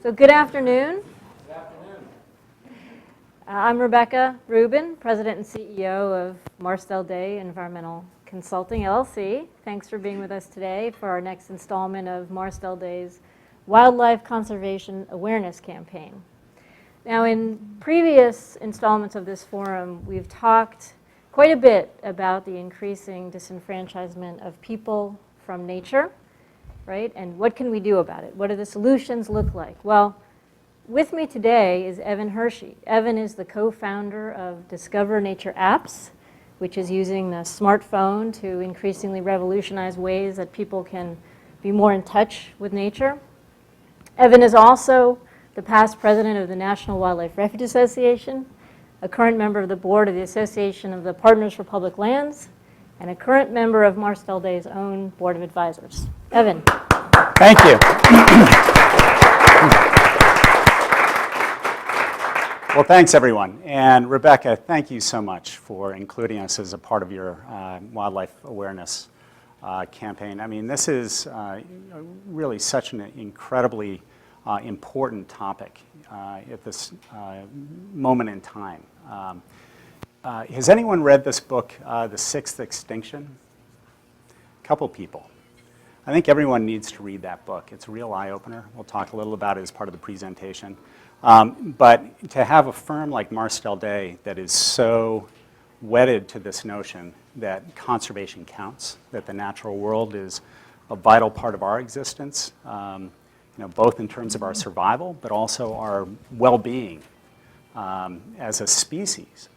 So good afternoon. Good afternoon. I'm Rebecca Rubin, President and CEO of Marsdell Day Environmental Consulting, LLC. Thanks for being with us today for our next installment of Marsdell Day's Wildlife Conservation Awareness Campaign. Now, in previous installments of this forum, we've talked quite a bit about the increasing disenfranchisement of people from nature, right? And what can we do about it? What do the solutions look like? Well, with me today is Evan Hirsche. Evan is the co-founder of Discover Nature Apps, which is using the smartphone to increasingly revolutionize ways that people can be more in touch with nature. Evan is also the past president of the National Wildlife Refuge Association, a current member of the board of the Association of the Partners for Public Lands, and a current member of Marsdell Day's own board of advisors. Evan. Thank you. Well, thanks, everyone. And Rebecca, thank you so much for including us as a part of your wildlife awareness campaign. I mean, this is really such an incredibly important topic at this moment in time. Has anyone read this book, The Sixth Extinction? A couple people. I think everyone needs to read that book. It's a real eye-opener. We'll talk a little about it as part of the presentation. But to have a firm like Marsdell Day that is so wedded to this notion that conservation counts, that the natural world is a vital part of our existence, both in terms of our survival, but also our well-being as a species,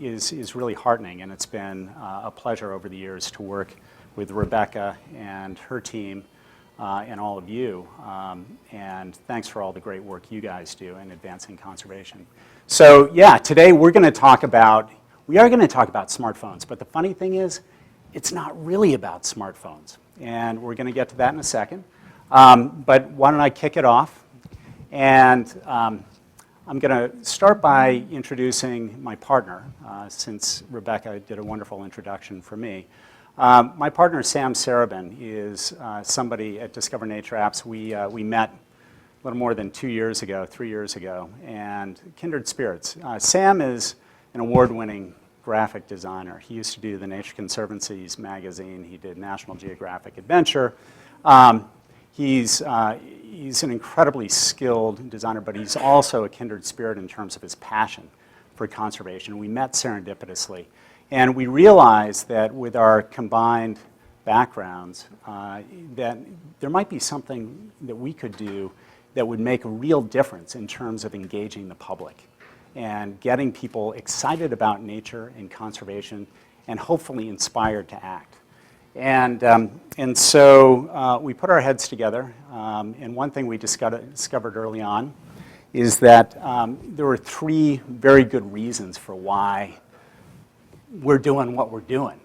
is really heartening. And it's been a pleasure over the years to work with Rebecca and her team and all of you. And thanks for all the great work you guys do in advancing conservation. So yeah, today we are going to talk about smartphones. But the funny thing is, it's not really about smartphones. And we're going to get to that in a second. But why don't I kick it off? And I'm going to start by introducing my partner, since Rebecca did a wonderful introduction for me. My partner, Sam Sarabin, is somebody at Discover Nature Apps. We met a little more than 3 years ago, and kindred spirits. Sam is an award-winning graphic designer. He used to do the Nature Conservancy's magazine. He did National Geographic Adventure. He's an incredibly skilled designer, but he's also a kindred spirit in terms of his passion for conservation. We met serendipitously. And we realized that with our combined backgrounds, that there might be something that we could do that would make a real difference in terms of engaging the public and getting people excited about nature and conservation and hopefully inspired to act. And so we put our heads together, and one thing we discovered early on is that there were 3 very good reasons for why we're doing what we're doing.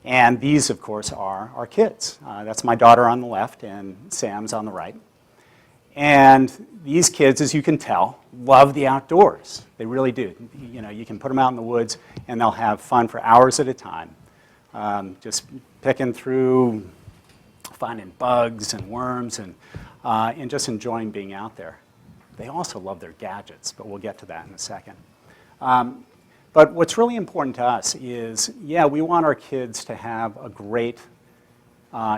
And these, of course, are our kids. That's my daughter on the left and Sam's on the right. And these kids, as you can tell, love the outdoors. They really do. You can put them out in the woods and they'll have fun for hours at a time, just picking through, finding bugs and worms and just enjoying being out there. They also love their gadgets, but we'll get to that in a second. But what's really important to us is, we want our kids to have a great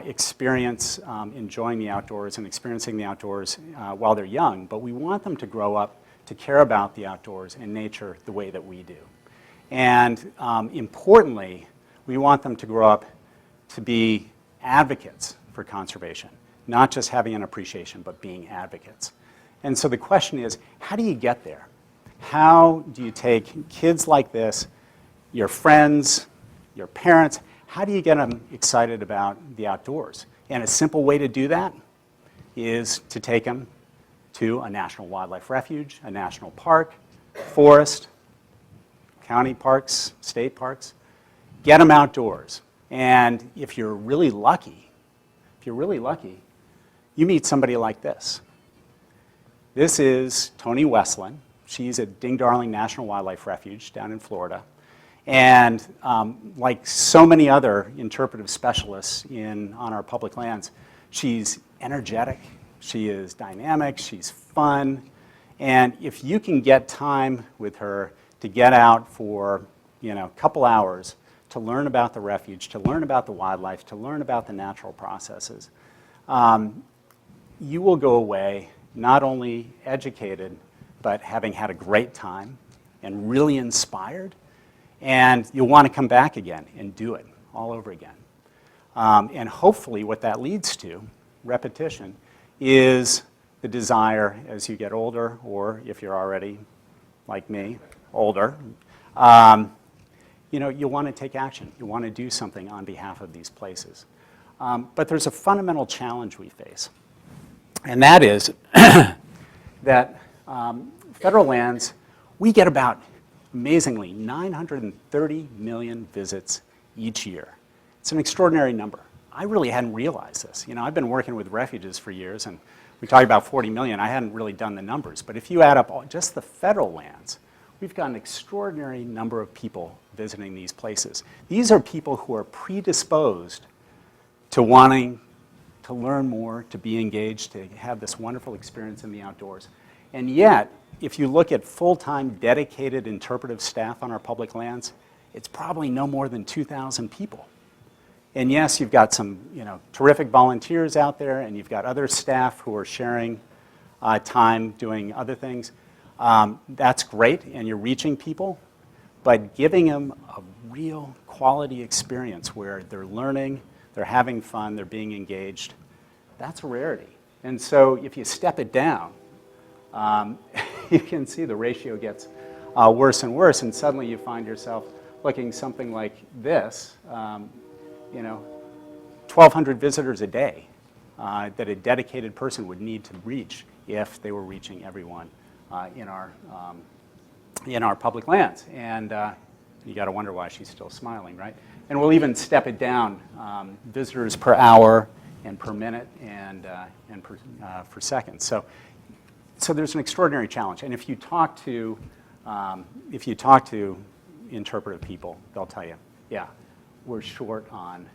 experience enjoying the outdoors and experiencing the outdoors while they're young, but we want them to grow up to care about the outdoors and nature the way that we do. And importantly, we want them to grow up to be advocates for conservation, not just having an appreciation, but being advocates. And so the question is, how do you get there? How do you take kids like this, your friends, your parents, how do you get them excited about the outdoors? And a simple way to do that is to take them to a national wildlife refuge, a national park, forest, county parks, state parks. Get them outdoors. And if you're really lucky, you meet somebody like this. This is Toni Westland. She's at Ding Darling National Wildlife Refuge down in Florida. And like so many other interpretive specialists on our public lands, she's energetic, She is dynamic, she's fun, and if you can get time with her to get out for a couple hours to learn about the refuge, to learn about the wildlife, to learn about the natural processes, you will go away not only educated, but having had a great time and really inspired, and you'll want to come back again and do it all over again. And hopefully what that leads to, repetition, is the desire as you get older, or if you're already, like me, older, you'll want to take action. You want to do something on behalf of these places. But there's a fundamental challenge we face, and that is that federal lands, we get about, amazingly, 930 million visits each year. It's an extraordinary number. I really hadn't realized this. I've been working with refuges for years, and we talk about 40 million. I hadn't really done the numbers. But if you add up just the federal lands, we've got an extraordinary number of people visiting these places. These are people who are predisposed to wanting to learn more, to be engaged, to have this wonderful experience in the outdoors. And yet, if you look at full-time dedicated interpretive staff on our public lands, it's probably no more than 2,000 people. And yes, you've got some terrific volunteers out there, and you've got other staff who are sharing time doing other things. That's great, and you're reaching people, but giving them a real quality experience where they're learning, they're having fun, they're being engaged, that's a rarity. And so if you step it down, you can see the ratio gets worse and worse, and suddenly you find yourself looking something like this, 1,200 visitors a day that a dedicated person would need to reach if they were reaching everyone in our public lands. And you got to wonder why she's still smiling, right? And we'll even step it down, visitors per hour and per minute and per second. So there's an extraordinary challenge. And if you talk to interpretive people, they'll tell you, yeah, we're short on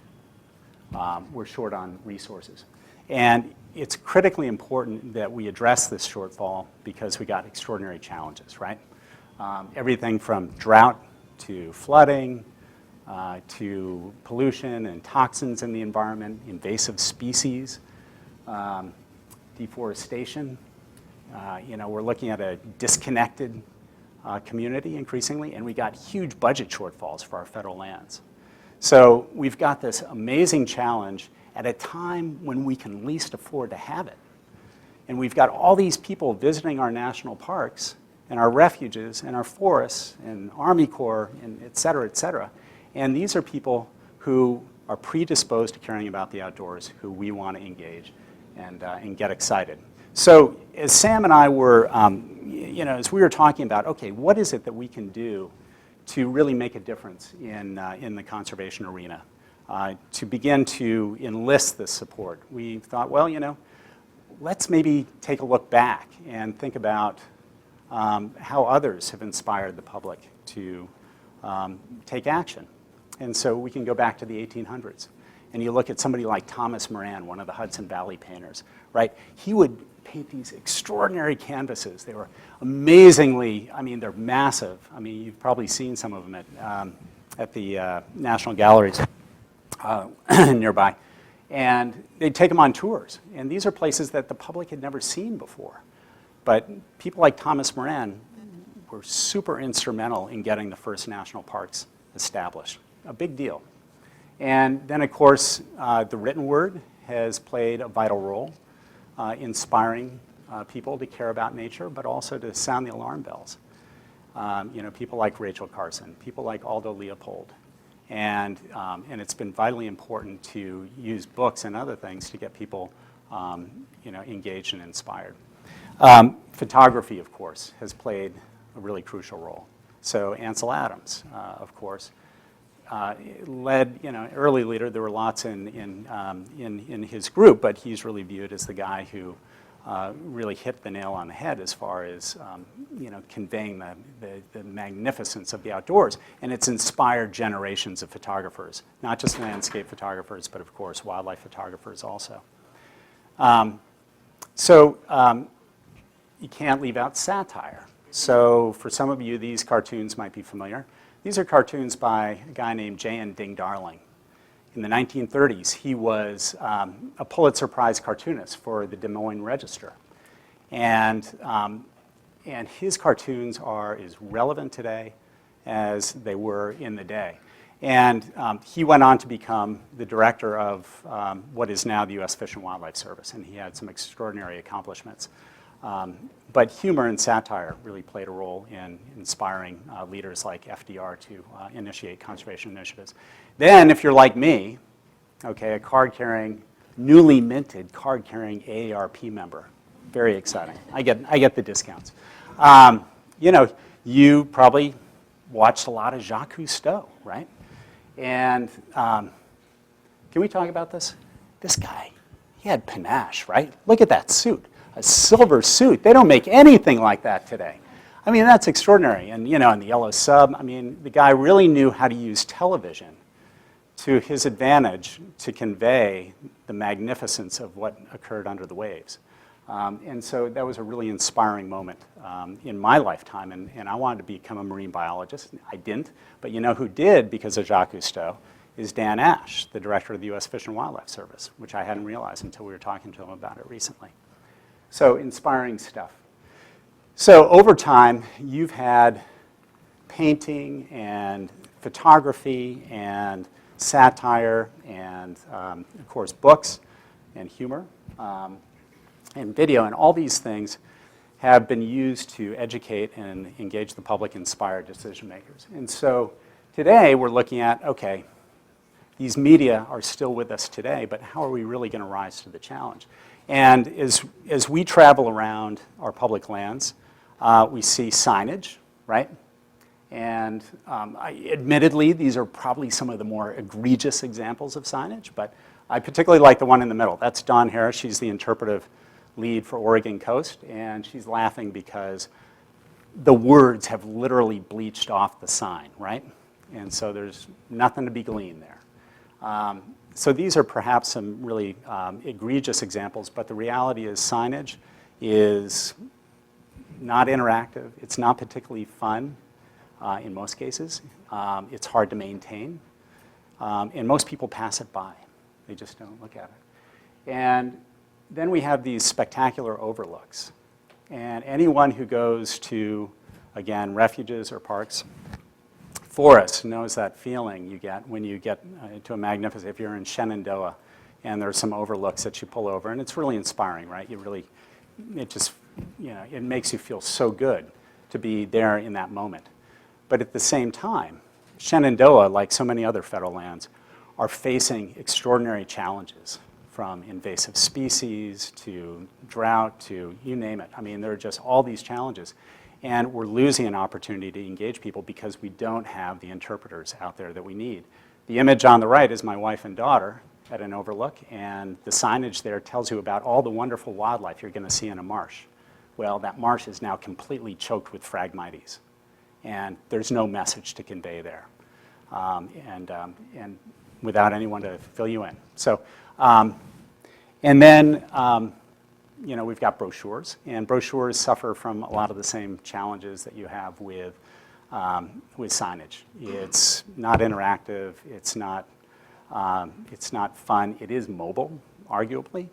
resources. And it's critically important that we address this shortfall because we got extraordinary challenges, right? Everything from drought to flooding to pollution and toxins in the environment, invasive species, deforestation. We're looking at a disconnected community increasingly, and we got huge budget shortfalls for our federal lands. So we've got this amazing challenge at a time when we can least afford to have it. And we've got all these people visiting our national parks and our refuges and our forests and Army Corps and et cetera, et cetera. And these are people who are predisposed to caring about the outdoors, who we want to engage and get excited. So as Sam and I were, as we were talking about, okay, what is it that we can do to really make a difference in the conservation arena, to begin to enlist this support, we thought, well, let's maybe take a look back and think about how others have inspired the public to take action. And so we can go back to the 1800s. And you look at somebody like Thomas Moran, one of the Hudson Valley painters, right? He would paint these extraordinary canvases. They were amazingly, they're massive. You've probably seen some of them at the National Galleries nearby. And they'd take them on tours. And these are places that the public had never seen before. But people like Thomas Moran were super instrumental in getting the first national parks established. A big deal. And then, of course, the written word has played a vital role, inspiring people to care about nature, but also to sound the alarm bells. People like Rachel Carson, people like Aldo Leopold. And it's been vitally important to use books and other things to get people engaged and inspired. Photography, of course, has played a really crucial role. So Ansel Adams, of course, led, early leader. There were lots in his group, but he's really viewed as the guy who really hit the nail on the head as far as conveying the magnificence of the outdoors. And it's inspired generations of photographers, not just landscape photographers, but of course wildlife photographers also. So you can't leave out satire. So for some of you, these cartoons might be familiar. These are cartoons by a guy named J.N. Ding Darling. In the 1930s, he was a Pulitzer Prize cartoonist for the Des Moines Register. And his cartoons are as relevant today as they were in the day. And he went on to become the director of what is now the U.S. Fish and Wildlife Service, and he had some extraordinary accomplishments. But humor and satire really played a role in inspiring leaders like FDR to initiate conservation initiatives. Then, if you're like me, okay, a card-carrying, newly minted card-carrying AARP member, very exciting. I get the discounts. You know, you probably watched a lot of Jacques Cousteau, right? And can we talk about this? This guy, he had panache, right? Look at that suit. A silver suit. They don't make anything like that today. I mean, that's extraordinary. And, you know, in the Yellow Sub, I mean, the guy really knew how to use television to his advantage to convey the magnificence of what occurred under the waves. And so that was a really inspiring moment in my lifetime. And I wanted to become a marine biologist. I didn't. But you know who did because of Jacques Cousteau is Dan Ash, the director of the U.S. Fish and Wildlife Service, which I hadn't realized until we were talking to him about it recently. So inspiring stuff. So over time, you've had painting and photography and satire and, of course, books and humor and video, and all these things have been used to educate and engage the public, inspire decision makers. And so today we're looking at, okay, these media are still with us today, but how are we really going to rise to the challenge? And as we travel around our public lands, we see signage, right? And admittedly, these are probably some of the more egregious examples of signage, but I particularly like the one in the middle. That's Dawn Harris. She's the interpretive lead for Oregon Coast, and she's laughing because the words have literally bleached off the sign, right? And so there's nothing to be gleaned there. So these are perhaps some really egregious examples, but the reality is signage is not interactive. It's not particularly fun in most cases. It's hard to maintain. And most people pass it by. They just don't look at it. And then we have these spectacular overlooks. And anyone who goes to, again, refuges or parks, forests knows that feeling you get when you get to a magnificent, if you're in Shenandoah and there's some overlooks that you pull over, and it's really inspiring, right? It just, you know, it makes you feel so good to be there in that moment. But at the same time, Shenandoah, like so many other federal lands, are facing extraordinary challenges, from invasive species to drought to you name it. I mean, there are just all these challenges. And we're losing an opportunity to engage people because we don't have the interpreters out there that we need. The image on the right is my wife and daughter at an overlook, and the signage there tells you about all the wonderful wildlife you're going to see in a marsh. Well, that marsh is now completely choked with Phragmites, and there's no message to convey there, and without anyone to fill you in. So, and then, you know, we've got brochures, and brochures suffer from a lot of the same challenges that you have with signage. It's not interactive. It's not fun. It is mobile, arguably,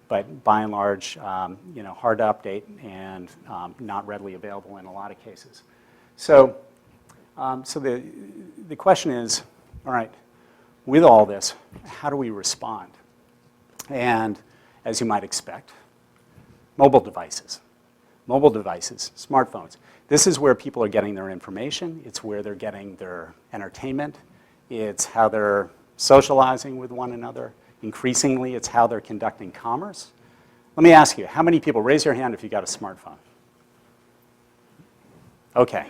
but by and large, you know, hard to update and not readily available in a lot of cases. So, so the question is, all right, with all this, how do we respond? And as you might expect, mobile devices, smartphones. This is where people are getting their information. It's where they're getting their entertainment. It's how they're socializing with one another. Increasingly, it's how they're conducting commerce. Let me ask you, how many people, raise your hand if you got a smartphone? Okay.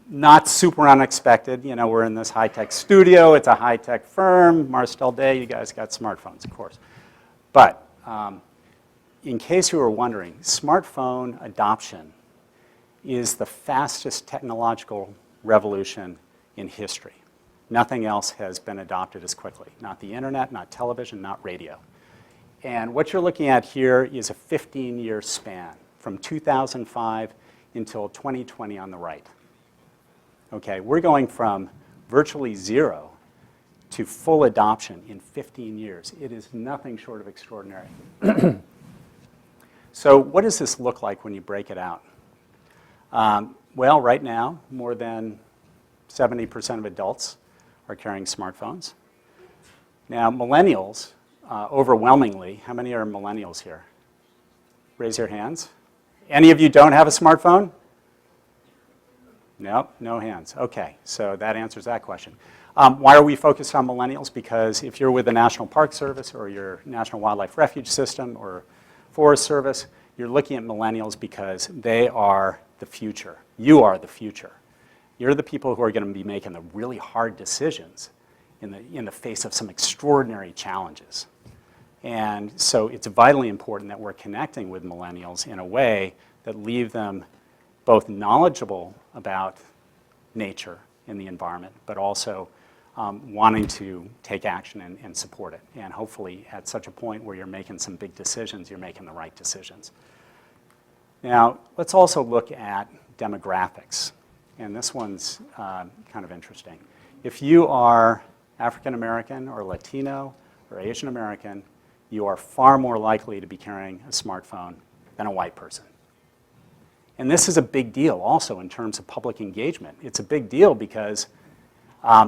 Not super unexpected. You know, we're in this high-tech studio. It's a high-tech firm. Marcel Day, you guys got smartphones, of course. But in case you were wondering, smartphone adoption is the fastest technological revolution in history. Nothing else has been adopted as quickly. Not the internet, not television, not radio. And what you're looking at here is a 15-year span from 2005 until 2020 on the right. Okay, we're going from virtually zero to full adoption in 15 years. It is nothing short of extraordinary. So what does this look like when you break it out? Well, right now, more than 70% of adults are carrying smartphones. Now, millennials, overwhelmingly, how many are millennials here? Raise your hands. Any of you don't have a smartphone? Nope, no hands. Okay, so that answers that question. Why are we focused on millennials? Because if you're with the National Park Service or your National Wildlife Refuge System or Forest Service, you're looking at millennials because they are the future. You are the future. You're the people who are going to be making the really hard decisions in the face of some extraordinary challenges. And so it's vitally important that we're connecting with millennials in a way that leave them both knowledgeable about nature and the environment, but also wanting to take action and support it. And hopefully at such a point where you're making some big decisions, you're making the right decisions. Now, let's also look at demographics. And this one's kind of interesting. If you are African American or Latino or Asian American, you are far more likely to be carrying a smartphone than a white person. And this is a big deal also in terms of public engagement. It's a big deal because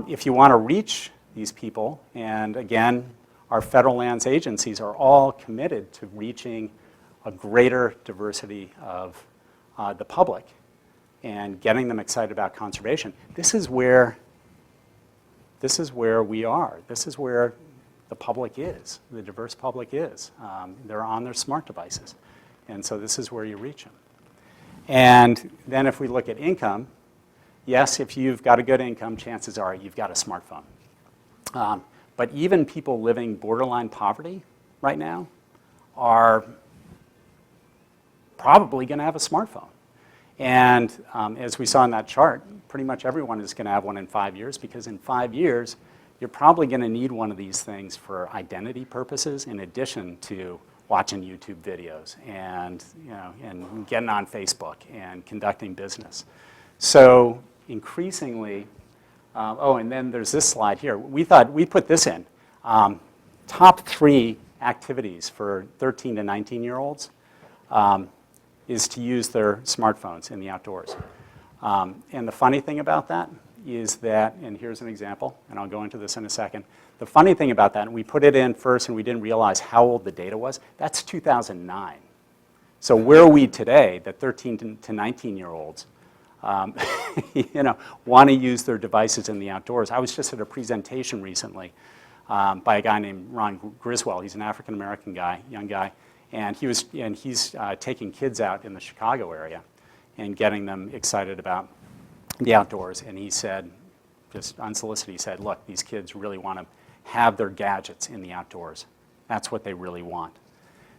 if you want to reach these people, and again, our federal lands agencies are all committed to reaching a greater diversity of the public and getting them excited about conservation. This is where we are. This is where the public is, the diverse public is. They're on their smart devices. And so this is where you reach them. And then if we look at income, yes, if you've got a good income, chances are you've got a smartphone. But even people living borderline poverty right now are probably going to have a smartphone. And as we saw in that chart, pretty much everyone is going to have one in 5 years, because in 5 years, you're probably going to need one of these things for identity purposes in addition to watching YouTube videos and, and getting on Facebook and conducting business. So increasingly, and then there's this slide here. We thought we put this in. Top 3 activities for 13 to 19-year-olds is to use their smartphones in the outdoors. And the funny thing about that is that, and here's an example, and I'll go into this in a second. The funny thing about that, and we put it in first and we didn't realize how old the data was, that's 2009. So where are we today that 13 to 19-year-olds want to use their devices in the outdoors? I was just at a presentation recently by a guy named Ron Griswold. He's an African-American guy, young guy, and he's taking kids out in the Chicago area and getting them excited about the outdoors. And he said, just unsolicited, he said, look, these kids really want to have their gadgets in the outdoors. That's what they really want.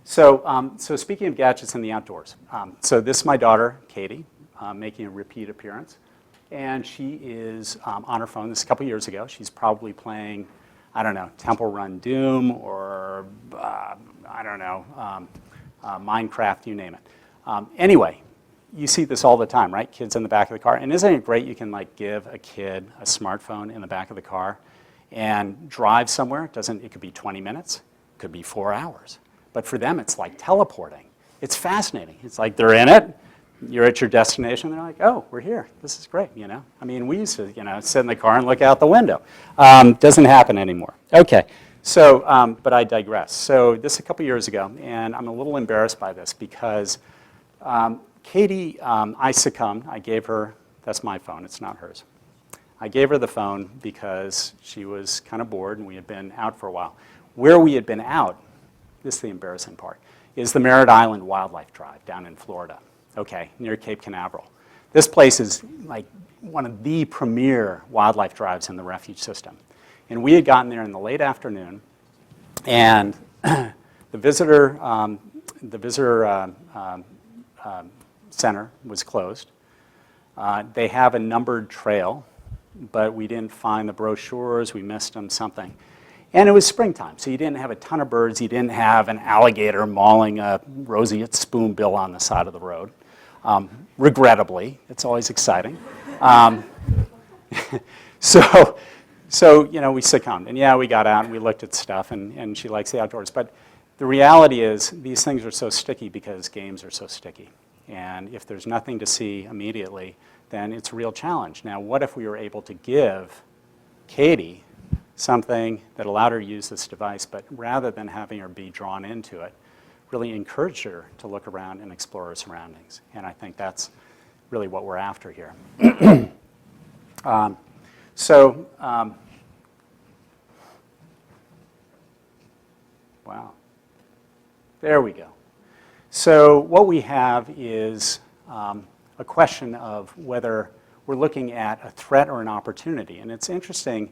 So, so speaking of gadgets in the outdoors, so this is my daughter, Katie, making a repeat appearance. And she is on her phone. This is a couple years ago. She's probably playing, I don't know, Temple Run Doom or, I don't know, Minecraft, you name it. Anyway, you see this all the time, right? Kids in the back of the car. And isn't it great you can like give a kid a smartphone in the back of the car and drive somewhere? It could be 20 minutes, it could be 4 hours. But for them, it's like teleporting. It's fascinating. It's like they're in it, you're at your destination, they're like, oh, we're here. This is great, I mean, we used to, sit in the car and look out the window. Doesn't happen anymore. Okay, so, but I digress. So this is a couple years ago, and I'm a little embarrassed by this because Katie, I succumbed. I gave her, that's my phone, it's not hers. I gave her the phone because she was kind of bored and we had been out for a while. Where we had been out, this is the embarrassing part, is the Merritt Island Wildlife Drive down in Florida, okay, near Cape Canaveral. This place is like one of the premier wildlife drives in the refuge system. And we had gotten there in the late afternoon, and the visitor center was closed. They have a numbered trail, but we didn't find the brochures, we missed them, something. And it was springtime, so you didn't have a ton of birds. You didn't have an alligator mauling a roseate spoonbill on the side of the road. Regrettably, it's always exciting. So we succumbed. And yeah, we got out and we looked at stuff, and she likes the outdoors. But the reality is these things are so sticky because games are so sticky. And if there's nothing to see immediately, then it's a real challenge. Now, what if we were able to give Katie something that allowed her to use this device, but rather than having her be drawn into it, really encourage her to look around and explore her surroundings. And I think that's really what we're after here. Wow. There we go. So what we have is a question of whether we're looking at a threat or an opportunity. And it's interesting,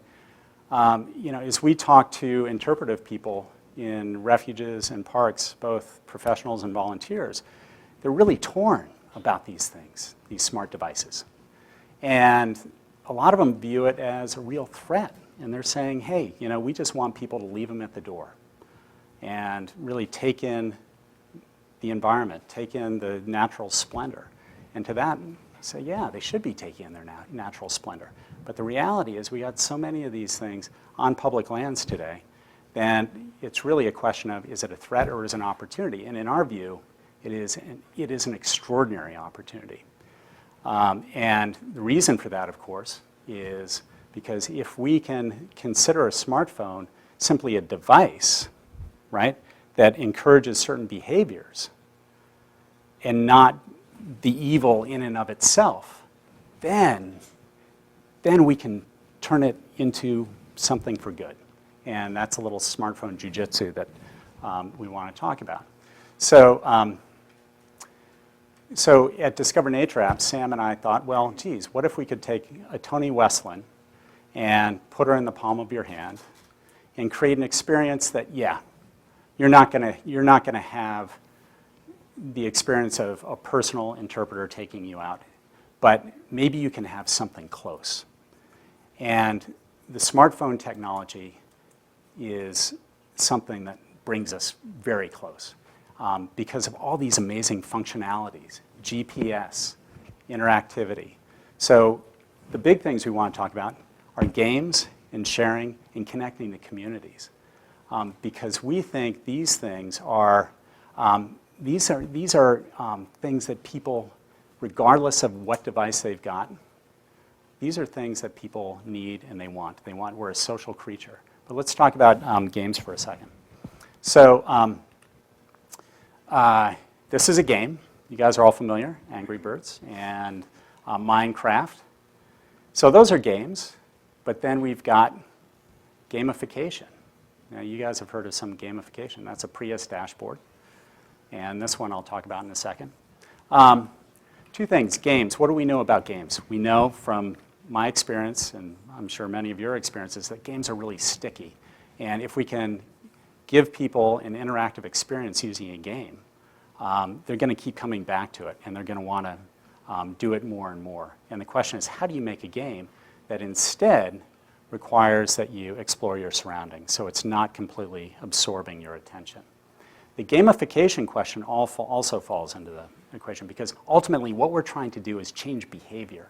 as we talk to interpretive people in refuges and parks, both professionals and volunteers, they're really torn about these things, these smart devices. And a lot of them view it as a real threat. And they're saying, hey, we just want people to leave them at the door and really take in the environment, take in the natural splendor. And to that, say, yeah, they should be taking in their natural splendor. But the reality is we got so many of these things on public lands today, then it's really a question of, is it a threat or is it an opportunity? And in our view, it is an extraordinary opportunity. And the reason for that, of course, is because if we can consider a smartphone simply a device, right, that encourages certain behaviors and not the evil in and of itself, then we can turn it into something for good. And that's a little smartphone jujitsu that we want to talk about. So at Discover Nature Apps, Sam and I thought, well, geez, what if we could take a Tony Westland and put her in the palm of your hand and create an experience that, yeah, you're not gonna have the experience of a personal interpreter taking you out, but maybe you can have something close. And the smartphone technology is something that brings us very close because of all these amazing functionalities, GPS, interactivity. So the big things we want to talk about are games and sharing and connecting to communities. Because we think these things are things that people, regardless of what device they've got, these are things that people need and they want. We're a social creature. But let's talk about games for a second. So this is a game. You guys are all familiar, Angry Birds and Minecraft. So those are games, but then we've got gamification. Now, you guys have heard of some gamification. That's a Prius dashboard. And this one I'll talk about in a second. Two things, games. What do we know about games? We know from my experience, and I'm sure many of your experiences, that games are really sticky. And if we can give people an interactive experience using a game, they're going to keep coming back to it, and they're going to want to do it more and more. And the question is, how do you make a game that instead requires that you explore your surroundings so it's not completely absorbing your attention? The gamification question also falls into the equation because ultimately what we're trying to do is change behavior.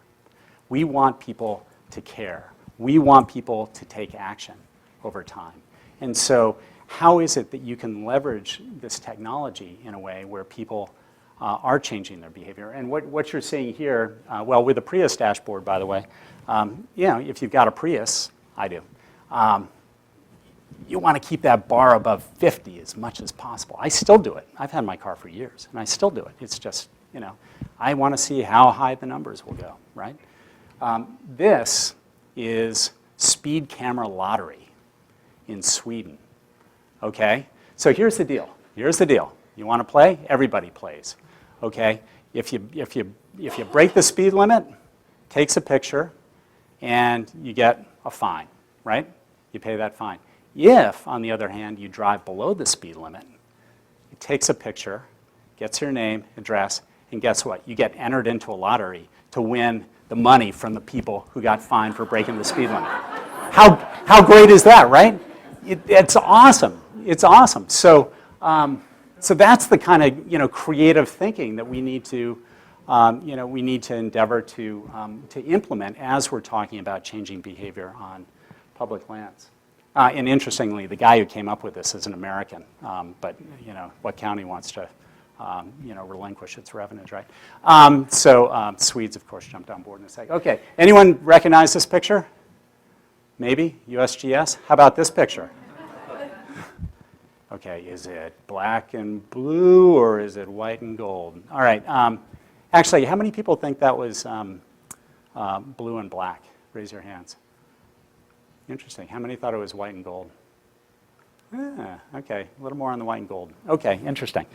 We want people to care. We want people to take action over time. And so how is it that you can leverage this technology in a way where people are changing their behavior? And what you're seeing here, well, with a Prius dashboard, by the way, if you've got a Prius, I do, you want to keep that bar above 50 as much as possible. I still do it. I've had my car for years, and I still do it. It's just, I want to see how high the numbers will go, right? This is speed camera lottery in Sweden, okay? So here's the deal. You want to play? Everybody plays, okay? If you break the speed limit, takes a picture, and you get a fine, right? You pay that fine. If, on the other hand, you drive below the speed limit, it takes a picture, gets your name, address, and guess what? You get entered into a lottery to win the money from the people who got fined for breaking the speed limit. How great is that, right? It's awesome. It's awesome. So, so that's the kind of creative thinking that we need to endeavor to implement as we're talking about changing behavior on public lands. And interestingly, the guy who came up with this is an American, but what county wants to relinquish its revenues, right? So Swedes, of course, jumped on board in a sec. Okay, anyone recognize this picture? Maybe USGS. How about this picture? Okay, is it black and blue or is it white and gold? All right. Actually, how many people think that was blue and black? Raise your hands. Interesting. How many thought it was white and gold? Okay, a little more on the white and gold. Okay, interesting.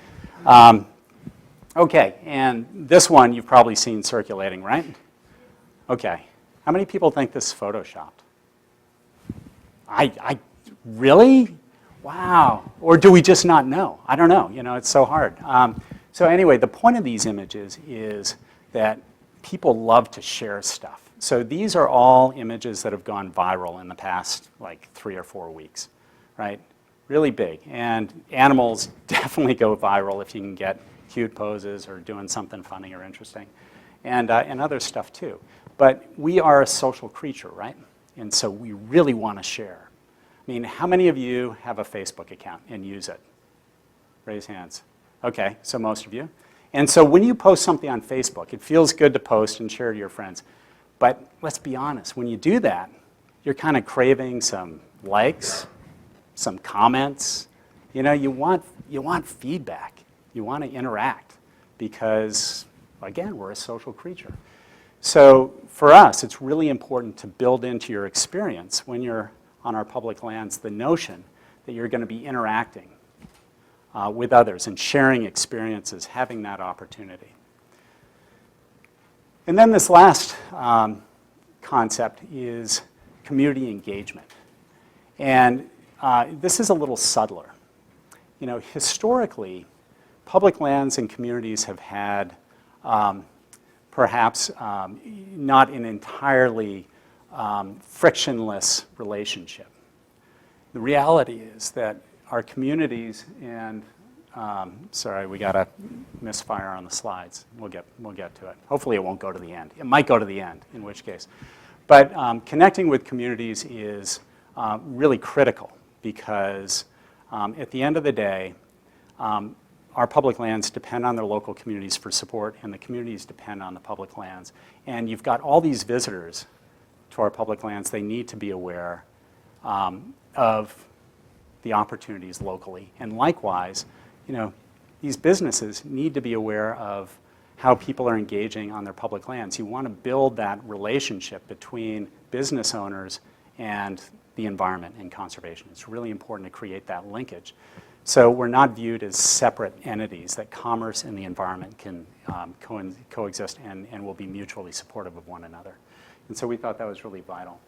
Okay, and this one you've probably seen circulating, right? Okay. How many people think this is photoshopped? I really? Wow. Or do we just not know? I don't know. It's so hard. So anyway, the point of these images is that people love to share stuff. So these are all images that have gone viral in the past, like 3 or 4 weeks, right? Really big. And animals definitely go viral if you can get cute poses or doing something funny or interesting, and other stuff too. But we are a social creature, right? And so we really want to share. I mean, how many of you have a Facebook account and use it? Raise hands. Okay, so most of you. And so when you post something on Facebook, it feels good to post and share to your friends. But let's be honest, when you do that, you're kind of craving some likes, some comments. You want feedback. You want to interact because, again, we're a social creature. So for us, it's really important to build into your experience when you're on our public lands the notion that you're going to be interacting with others and sharing experiences, having that opportunity. And then this last concept is community engagement. And this is a little subtler. Historically, public lands and communities have had perhaps not an entirely frictionless relationship. The reality is that our communities and, sorry, we got a misfire on the slides. We'll get to it. Hopefully it won't go to the end. It might go to the end, in which case. But connecting with communities is really critical because at the end of the day, our public lands depend on their local communities for support, and the communities depend on the public lands. And you've got all these visitors to our public lands. They need to be aware of the opportunities locally. And likewise, these businesses need to be aware of how people are engaging on their public lands. You want to build that relationship between business owners and the environment and conservation. It's really important to create that linkage. So we're not viewed as separate entities, that commerce and the environment can coexist and will be mutually supportive of one another. And so we thought that was really vital.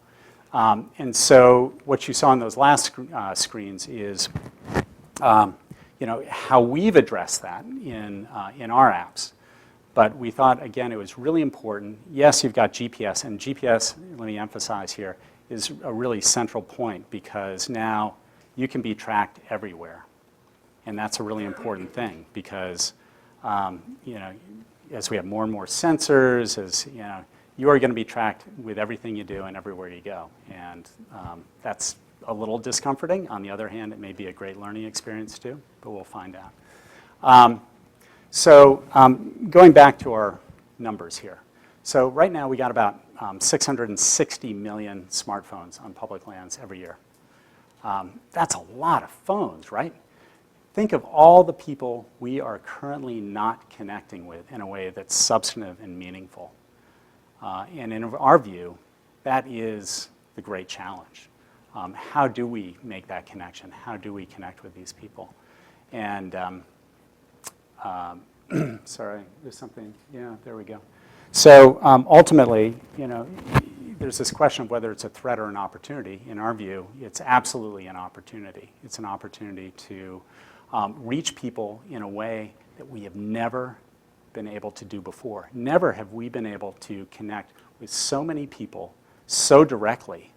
And so what you saw on those last screens is how we've addressed that in our apps. But we thought, again, it was really important. Yes, you've got GPS, and GPS, let me emphasize here, is a really central point because now you can be tracked everywhere. And that's a really important thing because, as we have more and more sensors, you are going to be tracked with everything you do and everywhere you go. And that's a little discomforting. On the other hand, it may be a great learning experience too, but we'll find out. So going back to our numbers here. So right now we got about 660 million smartphones on public lands every year. That's a lot of phones, right? Think of all the people we are currently not connecting with in a way that's substantive and meaningful. And in our view, that is the great challenge. How do we make that connection? How do we connect with these people? And sorry, there's something, yeah, there we go. So ultimately, there's this question of whether it's a threat or an opportunity. In our view, it's absolutely an opportunity. It's an opportunity to reach people in a way that we have never been able to do before. Never have we been able to connect with so many people so directly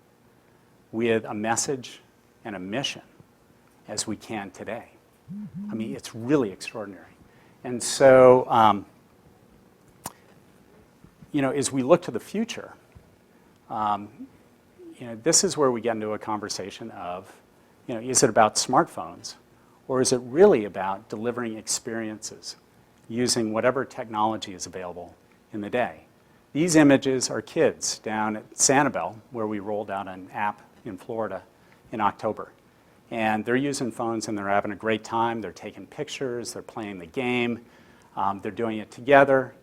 with a message and a mission as we can today. I mean, it's really extraordinary. And so, as we look to the future, this is where we get into a conversation of, is it about smartphones, or is it really about delivering experiences using whatever technology is available in the day? These images are kids down at Sanibel, where we rolled out an app in Florida in October. And they're using phones and they're having a great time. They're taking pictures, they're playing the game, they're doing it together.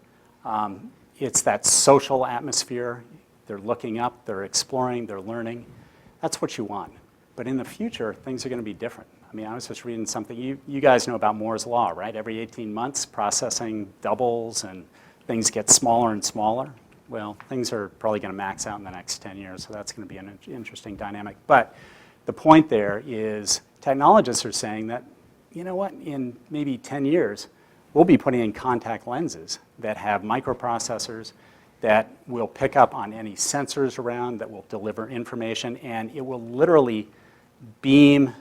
It's that social atmosphere. They're looking up, they're exploring, they're learning. That's what you want. But in the future, things are going to be different. I mean, I was just reading something. You guys know about Moore's Law, right? Every 18 months, processing doubles and things get smaller and smaller. Well, things are probably going to max out in the next 10 years, so that's going to be an interesting dynamic. But the point there is technologists are saying that, you know what, in maybe 10 years, we'll be putting in contact lenses that have microprocessors that will pick up on any sensors around, that will deliver information, and it will literally beam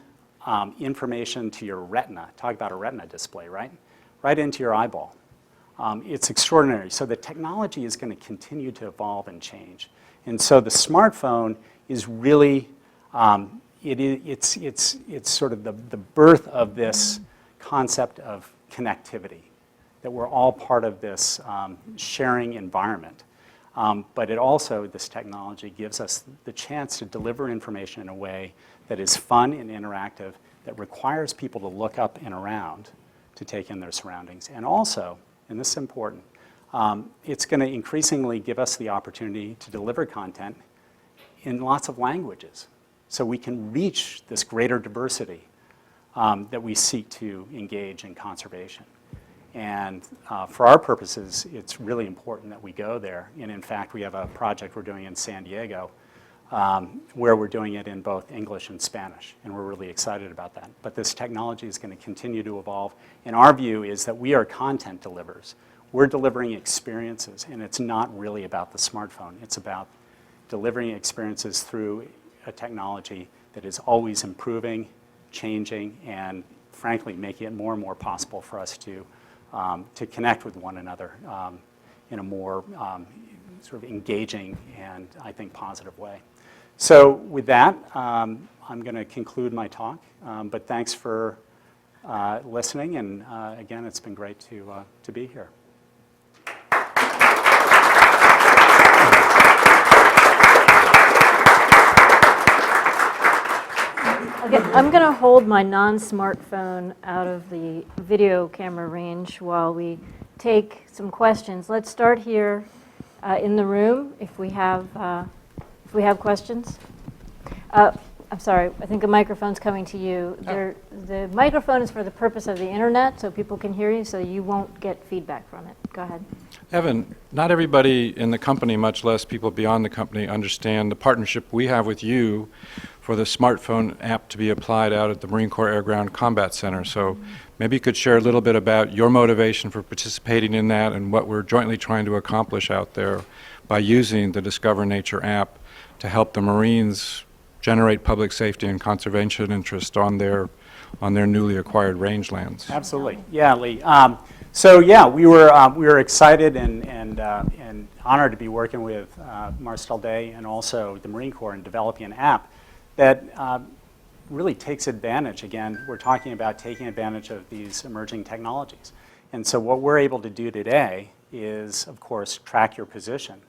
information to your retina. Talk about a retina display, right? Right into your eyeball. It's extraordinary. So the technology is going to continue to evolve and change. And so the smartphone is really, it's sort of the birth of this concept of connectivity, that we're all part of this sharing environment. But it also, this technology gives us the chance to deliver information in a way that is fun and interactive, that requires people to look up and around to take in their surroundings. And also, and this is important, it's going to increasingly give us the opportunity to deliver content in lots of languages, so we can reach this greater diversity that we seek to engage in conservation. And for our purposes, it's really important that we go there. And in fact, we have a project we're doing in San Diego where we're doing it in both English and Spanish, and we're really excited about that. But this technology is going to continue to evolve. And our view is that we are content delivers. We're delivering experiences, and it's not really about the smartphone. It's about delivering experiences through a technology that is always improving, changing, and frankly, making it more and more possible for us to connect with one another in a more sort of engaging and, I think, positive way. So with that, I'm going to conclude my talk, but thanks for listening, and again, it's been great to be here. Okay, I'm going to hold my non-smartphone out of the video camera range while we take some questions. Let's start here in the room if we have questions. I'm sorry, I think a microphone's coming to you. The microphone is for the purpose of the internet, so people can hear you, so you won't get feedback from it. Go ahead. Evan, not everybody in the company, much less people beyond the company, understand the partnership we have with you for the smartphone app to be applied out at the Marine Corps Air Ground Combat Center. So maybe you could share a little bit about your motivation for participating in that and what we're jointly trying to accomplish out there by using the Discover Nature app to help the Marines generate public safety and conservation interest on their newly acquired rangelands. Absolutely, yeah, Lee. So yeah, we were excited and honored to be working with Marcel Day and also the Marine Corps in developing an app that really takes advantage. Again, we're talking about taking advantage of these emerging technologies. And so what we're able to do today is, of course, track your position.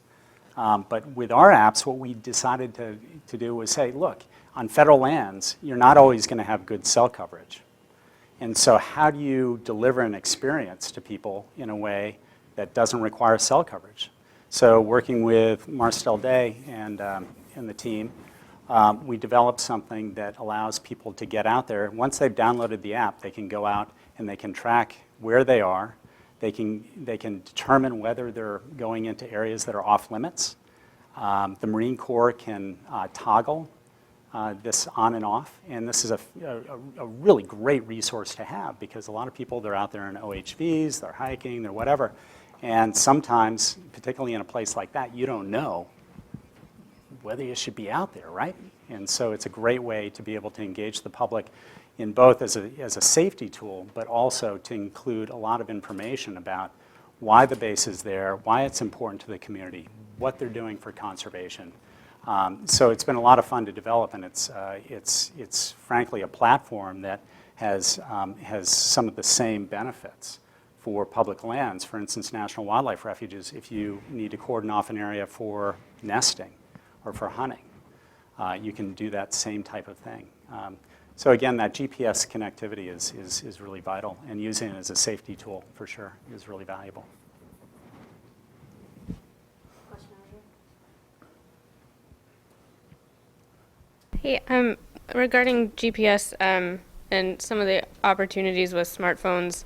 But with our apps, what we decided to do was say, look, on federal lands, you're not always going to have good cell coverage. And so how do you deliver an experience to people in a way that doesn't require cell coverage? So working with Marcel Day and the team, we developed something that allows people to get out there. Once they've downloaded the app, they can go out and they can track where they are. They can determine whether they're going into areas that are off limits. The Marine Corps can toggle this on and off, and this is a really great resource to have because a lot of people, they're out there in OHVs, they're hiking, they're whatever, and sometimes, particularly in a place like that, you don't know whether you should be out there, right? And so it's a great way to be able to engage the public in both as a safety tool, but also to include a lot of information about why the base is there, why it's important to the community, what they're doing for conservation. So it's been a lot of fun to develop, and it's frankly a platform that has some of the same benefits for public lands. For instance, national wildlife refuges, if you need to cordon off an area for nesting or for hunting, you can do that same type of thing. So again, that GPS connectivity is really vital, and using it as a safety tool for sure is really valuable. Hey, regarding GPS and some of the opportunities with smartphones,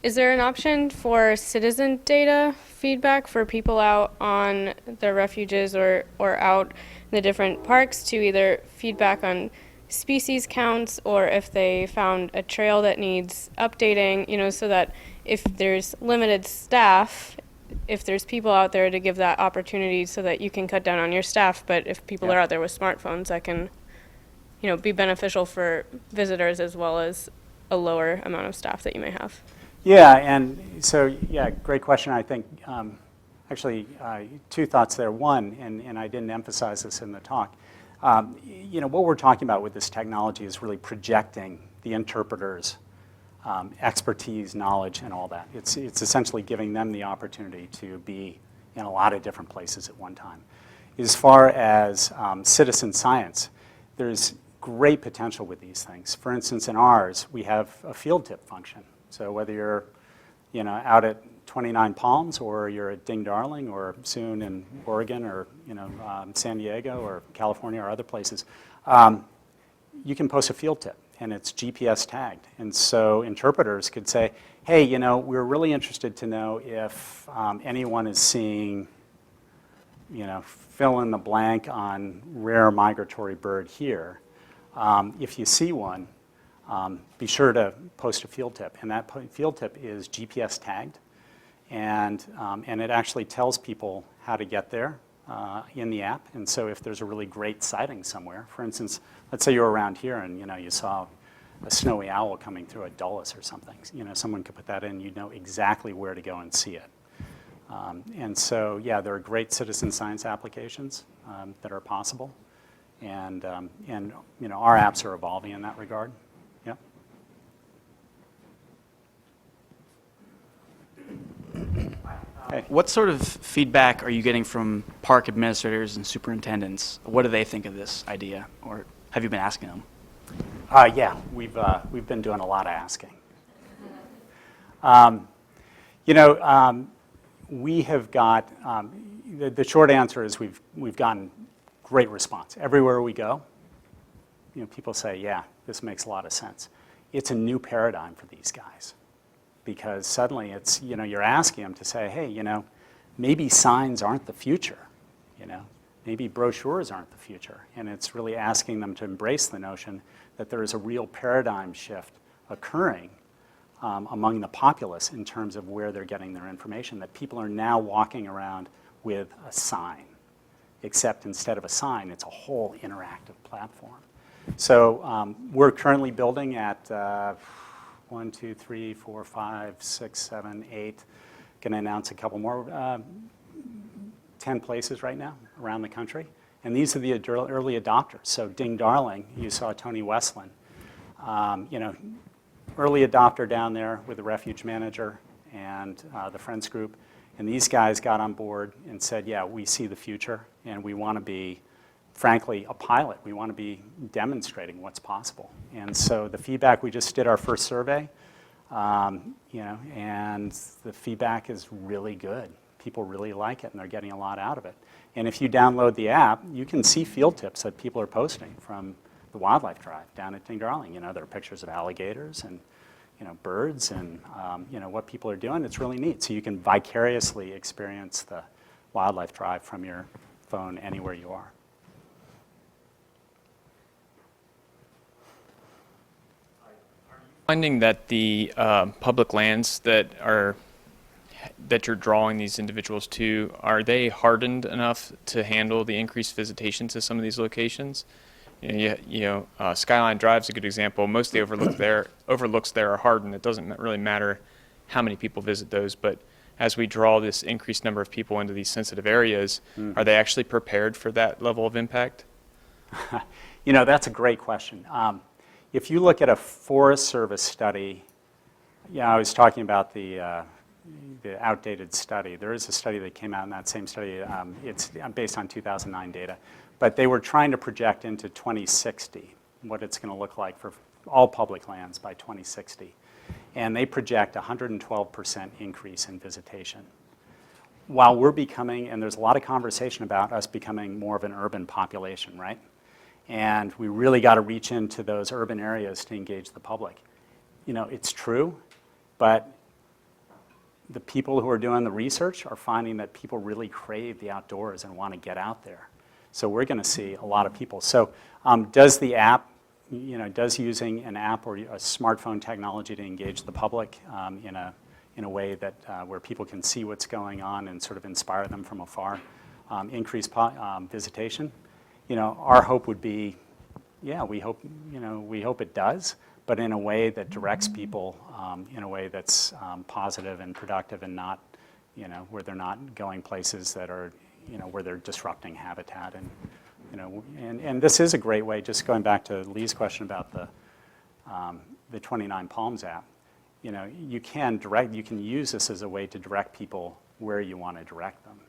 is there an option for citizen data feedback for people out on the refuges or out in the different parks to either feedback on species counts or if they found a trail that needs updating, you know, so that if there's limited staff, if there's people out there to give that opportunity so that you can cut down on your staff, but if people are out there with smartphones, that can, you know, be beneficial for visitors as well as a lower amount of staff that you may have. Yeah, and so, yeah, great question. I think actually two thoughts there. One, and I didn't emphasize this in the talk, you know, what we're talking about with this technology is really projecting the interpreters' expertise, knowledge, and all that. It's essentially giving them the opportunity to be in a lot of different places at one time. As far as citizen science, there's great potential with these things. For instance, in ours, we have a field tip function. So whether you're, you know, out at 29 Palms or you're at Ding Darling or soon in Oregon or, you know, San Diego or California or other places, you can post a field tip and it's GPS tagged. And so interpreters could say, hey, you know, we're really interested to know if anyone is seeing, you know, fill in the blank on rare migratory bird here. If you see one, be sure to post a field tip. And that field tip is GPS tagged. And it actually tells people how to get there in the app. And so if there's a really great sighting somewhere, for instance, let's say you're around here and, you know, you saw a snowy owl coming through a dulles or something. You know, someone could put that in, you'd know exactly where to go and see it. And so, yeah, there are great citizen science applications that are possible. And you know, our apps are evolving in that regard. Yeah. Hey. What sort of feedback are you getting from park administrators and superintendents? What do they think of this idea, or have you been asking them? Yeah, we've been doing a lot of asking. You know, we have got the short answer is we've gotten great response everywhere we go. You know, people say, yeah, this makes a lot of sense. It's a new paradigm for these guys because suddenly it's, you know, you're asking them to say, hey, you know, maybe signs aren't the future, you know, maybe brochures aren't the future. And it's really asking them to embrace the notion that there is a real paradigm shift occurring among the populace in terms of where they're getting their information, that people are now walking around with a sign, except instead of a sign, it's a whole interactive platform. So we're currently building at 1, 2, 3, 4, 5, 6, 7, 8. Going to announce a couple more, 10 places right now around the country. And these are the early adopters. So Ding Darling, you saw Tony Westland, you know, early adopter down there with the refuge manager and the Friends group. And these guys got on board and said, yeah, we see the future and we want to be, frankly, a pilot. We want to be demonstrating what's possible. And so the feedback, we just did our first survey, you know, and the feedback is really good. People really like it and they're getting a lot out of it. And if you download the app, you can see field tips that people are posting from the wildlife drive down at Ding Darling. You know, there are pictures of alligators and, you know, birds and, you know, what people are doing. It's really neat. So you can vicariously experience the wildlife drive from your phone anywhere you are. Finding that the public lands that are that you're drawing these individuals to, are they hardened enough to handle the increased visitation to some of these locations? Skyline Drive's a good example. Most of the overlooks there are hardened. It doesn't really matter how many people visit those, but as we draw this increased number of people into these sensitive areas, are they actually prepared for that level of impact? That's a great question. If you look at a Forest Service study, I was talking about the outdated study. There is a study that came out in that same study. It's based on 2009 data. But they were trying to project into 2060 what it's going to look like for all public lands by 2060. And they project 112% increase in visitation. While we're becoming, and there's a lot of conversation about us becoming more of an urban population, right? And we really got to reach into those urban areas to engage the public. It's true, but the people who are doing the research are finding that people really crave the outdoors and want to get out there. So we're going to see a lot of people. So does the app, does using an app or a smartphone technology to engage the public in a way that where people can see what's going on and sort of inspire them from afar, increase visitation? Our hope would be, we hope it does, but in a way that directs people in a way that's positive and productive and not, where they're not going places that are, where they're disrupting habitat. And this is a great way, just going back to Lee's question about the 29 Palms app, you can use this as a way to direct people where you want to direct them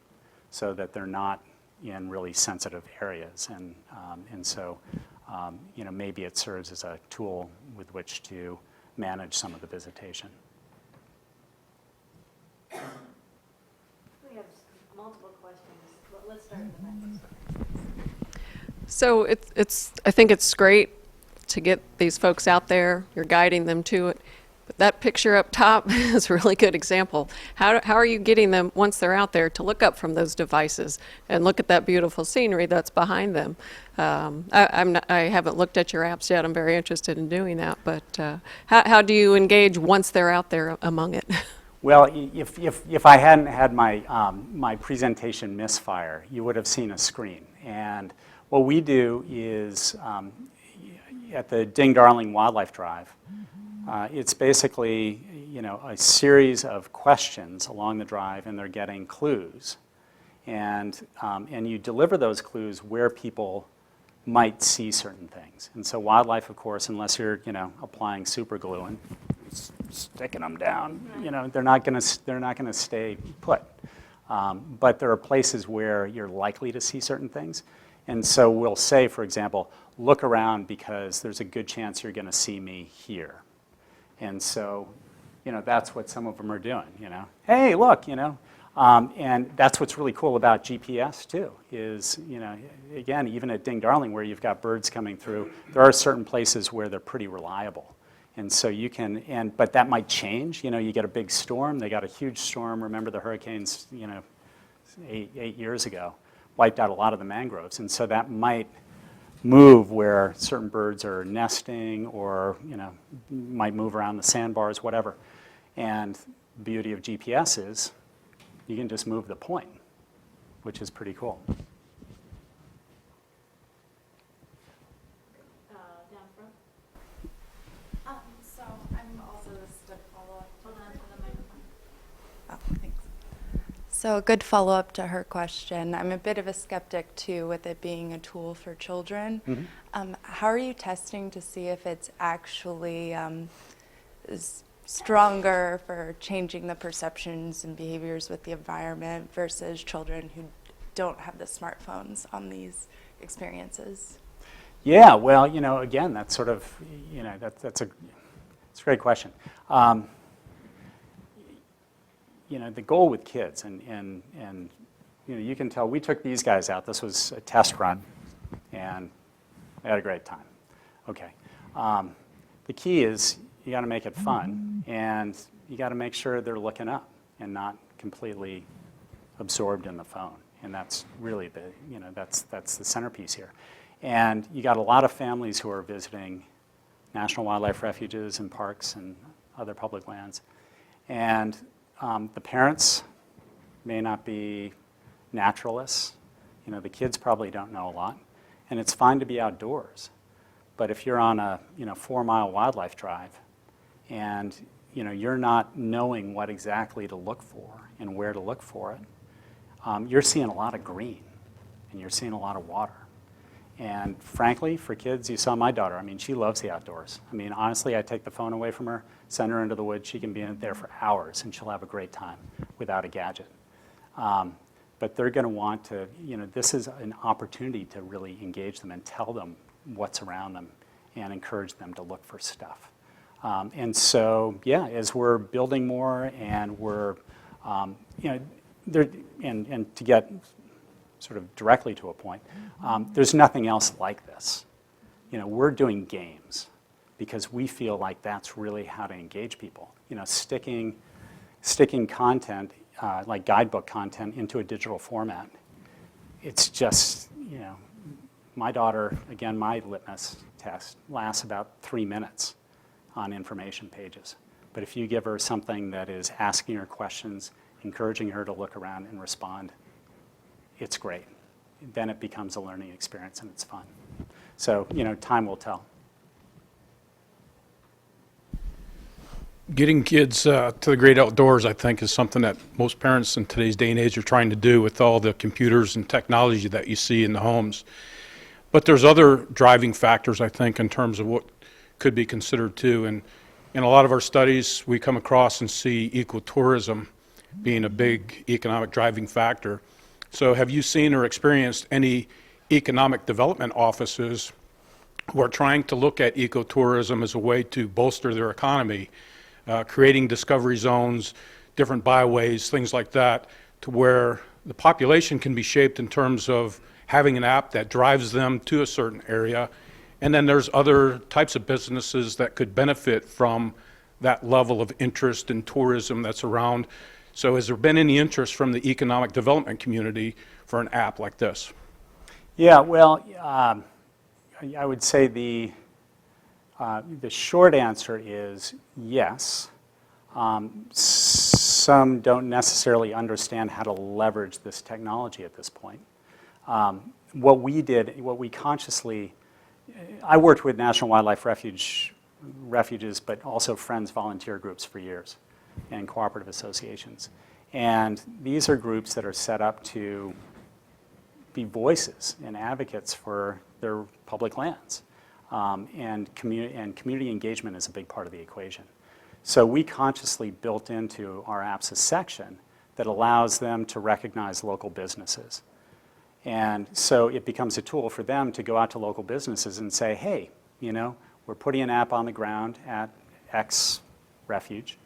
so that they're not in really sensitive areas. And so, maybe it serves as a tool with which to manage some of the visitation. We have multiple questions. Let's start with the back. So I think it's great to get these folks out there. You're guiding them to it. But that picture up top is a really good example. How are you getting them, once they're out there, to look up from those devices and look at that beautiful scenery that's behind them? I haven't looked at your apps yet. I'm very interested in doing that. But how do you engage once they're out there among it? Well, if I hadn't had my presentation misfire, you would have seen a screen. And what we do is at the Ding Darling Wildlife Drive, it's basically, a series of questions along the drive, and they're getting clues. And you deliver those clues where people might see certain things. And so wildlife, of course, unless you're, applying super glue and sticking them down, they're not going to stay put. But there are places where you're likely to see certain things. And so we'll say, for example, look around because there's a good chance you're going to see me here. And so, that's what some of them are doing, Hey, look, and that's what's really cool about GPS too, is, again, even at Ding Darling where you've got birds coming through, there are certain places where they're pretty reliable. And so you can, but that might change, you get a big storm, they got a huge storm, remember the hurricanes, 8 years ago, wiped out a lot of the mangroves. And so that might move where certain birds are nesting or, might move around the sandbars, whatever. And the beauty of GPS is you can just move the point, which is pretty cool. Down front. So I'm also just a follow-up. Hold on to the microphone. Oh, thanks. So a good follow-up to her question. I'm a bit of a skeptic too with it being a tool for children. Mm-hmm. How are you testing to see if it's actually stronger for changing the perceptions and behaviors with the environment versus children who don't have the smartphones on these experiences? Yeah, well, again, that's sort of, it's a great question. The goal with kids, and you can tell, we took these guys out. This was a test run, and they had a great time. Okay. The key is you got to make it fun, and you got to make sure they're looking up and not completely absorbed in the phone. And that's really that's the centerpiece here. And you got a lot of families who are visiting national wildlife refuges and parks and other public lands. And the parents may not be naturalists. The kids probably don't know a lot. And it's fine to be outdoors. But if you're on a 4-mile wildlife drive and you're not knowing what exactly to look for and where to look for it, you're seeing a lot of green and you're seeing a lot of water. And frankly, for kids, you saw my daughter. She loves the outdoors. Honestly, I take the phone away from her, send her into the woods. She can be in there for hours, and she'll have a great time without a gadget. But they're going to want to, this is an opportunity to really engage them and tell them what's around them and encourage them to look for stuff. And so, yeah, as we're building more and we're, and to get sort of directly to a point, there's nothing else like this. We're doing games because we feel like that's really how to engage people. Sticking content, like guidebook content, into a digital format. It's just, my daughter, again, my litmus test lasts about 3 minutes on information pages. But if you give her something that is asking her questions, encouraging her to look around and respond, it's great. Then it becomes a learning experience and it's fun. So, time will tell. Getting kids to the great outdoors, I think, is something that most parents in today's day and age are trying to do with all the computers and technology that you see in the homes. But there's other driving factors, I think, in terms of what could be considered too. And in a lot of our studies, we come across and see ecotourism being a big economic driving factor. So have you seen or experienced any economic development offices who are trying to look at ecotourism as a way to bolster their economy, creating discovery zones, different byways, things like that, to where the population can be shaped in terms of having an app that drives them to a certain area, and then there's other types of businesses that could benefit from that level of interest in tourism that's around. So has there been any interest from the economic development community for an app like this? Yeah, well, I would say the short answer is yes. Some don't necessarily understand how to leverage this technology at this point. What we consciously, I worked with National Wildlife Refuges, but also Friends volunteer groups for years, and cooperative associations. And these are groups that are set up to be voices and advocates for their public lands. And community engagement is a big part of the equation. So we consciously built into our apps a section that allows them to recognize local businesses. And so it becomes a tool for them to go out to local businesses and say, hey, we're putting an app on the ground at X refuge,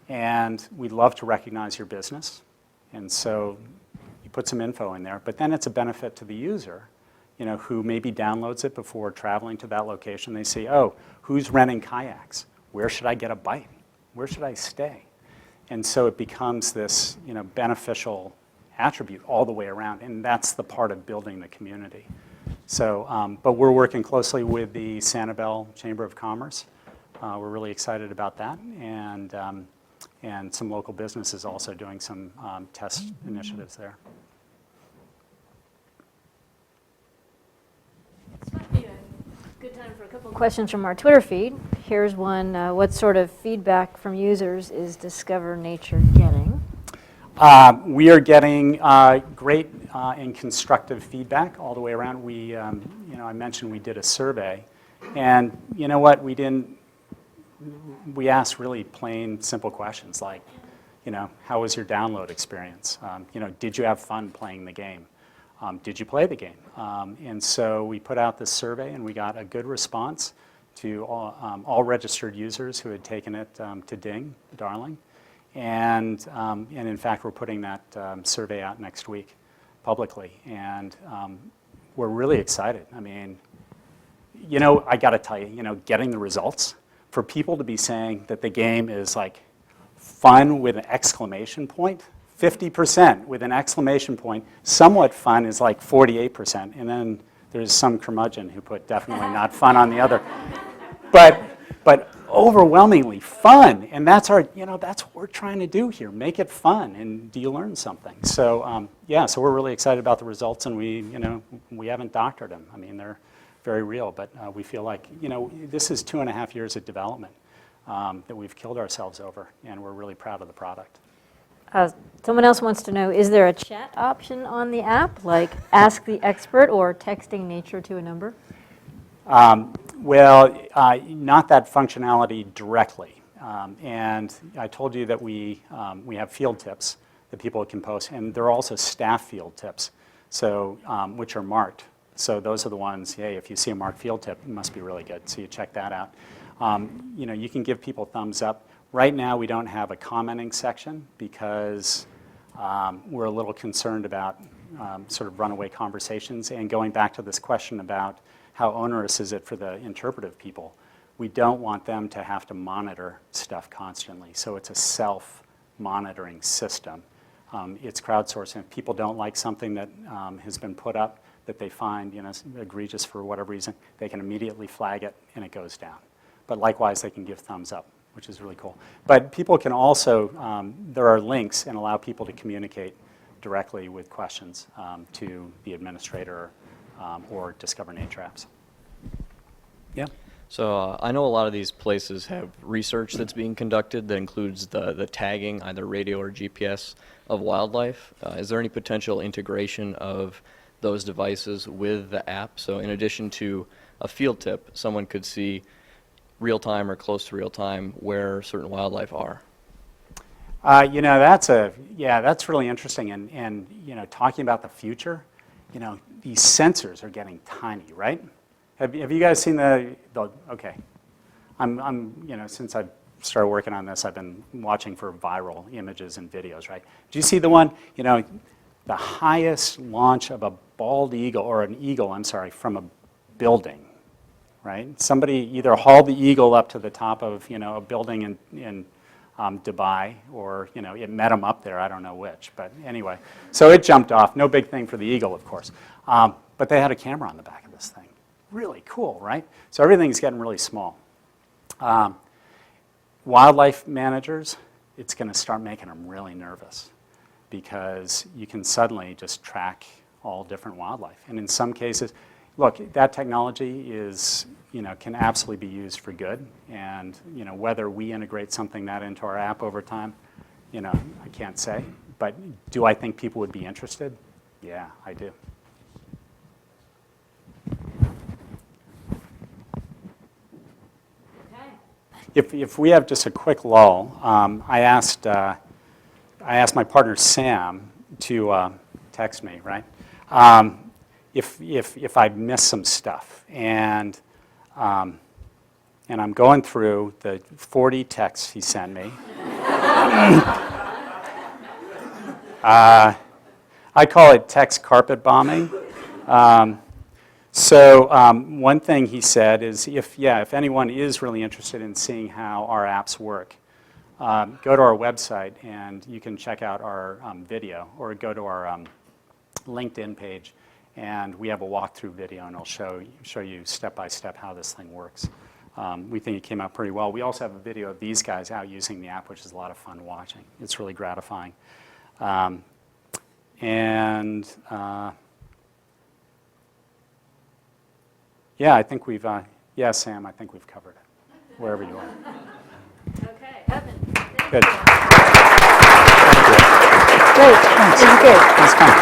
and we'd love to recognize your business. And so you put some info in there, but then it's a benefit to the user, who maybe downloads it before traveling to that location. They say, oh, who's renting kayaks? Where should I get a bite? Where should I stay? And so it becomes this, beneficial attribute all the way around, and that's the part of building the community. So, but we're working closely with the Sanibel Chamber of Commerce. We're really excited about that, and some local businesses also doing some test initiatives there. This might be a good time for a couple of questions from our Twitter feed. Here's one. What sort of feedback from users is Discover Nature getting? We are getting great and constructive feedback all the way around. We, I mentioned we did a survey, and you know what? We asked really plain, simple questions like, how was your download experience? Did you have fun playing the game? Did you play the game? And so we put out this survey, and we got a good response to all registered users who had taken it to Ding, Darling. And in fact, we're putting that survey out next week publicly, and we're really excited. I got to tell you, getting the results, for people to be saying that the game is like fun with an exclamation point, 50% with an exclamation point, somewhat fun is like 48%, and then there's some curmudgeon who put definitely not fun on the other. But overwhelmingly fun. And that's that's what we're trying to do here, make it fun. And do you learn something? So yeah, so we're really excited about the results, and we haven't doctored them. I mean, they're very real, but we feel like, this is 2.5 years of development that we've killed ourselves over, and we're really proud of the product. Someone else wants to know, is there a chat option on the app, like ask the expert or texting nature to a number? Well, not that functionality directly. And I told you that we have field tips that people can post, and there are also staff field tips, so which are marked. So those are the ones, hey, if you see a marked field tip, it must be really good, so you check that out. You can give people thumbs up. Right now, we don't have a commenting section because we're a little concerned about sort of runaway conversations. And going back to this question about how onerous is it for the interpretive people, we don't want them to have to monitor stuff constantly. So it's a self-monitoring system. It's crowdsourcing. If people don't like something that has been put up that they find egregious for whatever reason, they can immediately flag it and it goes down. But likewise, they can give thumbs up, which is really cool. But people can also, there are links and allow people to communicate directly with questions to the administrator or Discover Nature apps. Yeah. So I know a lot of these places have research that's being conducted that includes the tagging, either radio or GPS, of wildlife. Is there any potential integration of those devices with the app? So in addition to a field tip, someone could see real-time or close to real-time where certain wildlife are. That's really interesting. And talking about the future, these sensors are getting tiny, right? Have you guys seen okay. Since I've started working on this, I've been watching for viral images and videos, right? Did you see the one, the highest launch of a bald eagle, or an eagle, I'm sorry, from a building, right? Somebody either hauled the eagle up to the top of, a building in Dubai, or, it met them up there, I don't know which, but anyway. So it jumped off, no big thing for the eagle, of course. But they had a camera on the back of this thing. Really cool, right? So everything's getting really small. Wildlife managers, it's going to start making them really nervous because you can suddenly just track all different wildlife. And in some cases, look, that technology is, can absolutely be used for good. And, whether we integrate something that into our app over time, I can't say. But do I think people would be interested? Yeah, I do. If we have just a quick lull, I asked my partner Sam to text me, right? If I missed some stuff, and I'm going through the 40 texts he sent me. I call it text carpet bombing. So one thing he said is, if anyone is really interested in seeing how our apps work, go to our website and you can check out our video, or go to our LinkedIn page, and we have a walkthrough video, and I'll show you step by step how this thing works. We think it came out pretty well. We also have a video of these guys out using the app, which is a lot of fun watching. It's really gratifying. Yeah, I think we've, Sam, I think we've covered it, wherever you are. Okay, Evan. Good. Thank you. Great. Thanks. This is good. That's fun.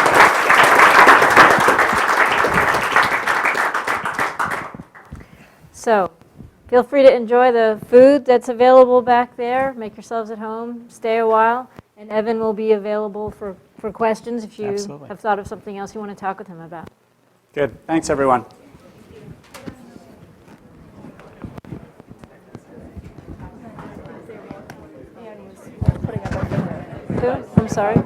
So, feel free to enjoy the food that's available back there. Make yourselves at home. Stay a while. And Evan will be available for questions if you Absolutely. have thought of something else you want to talk with him about. Good. Thanks, everyone. Who? I'm sorry.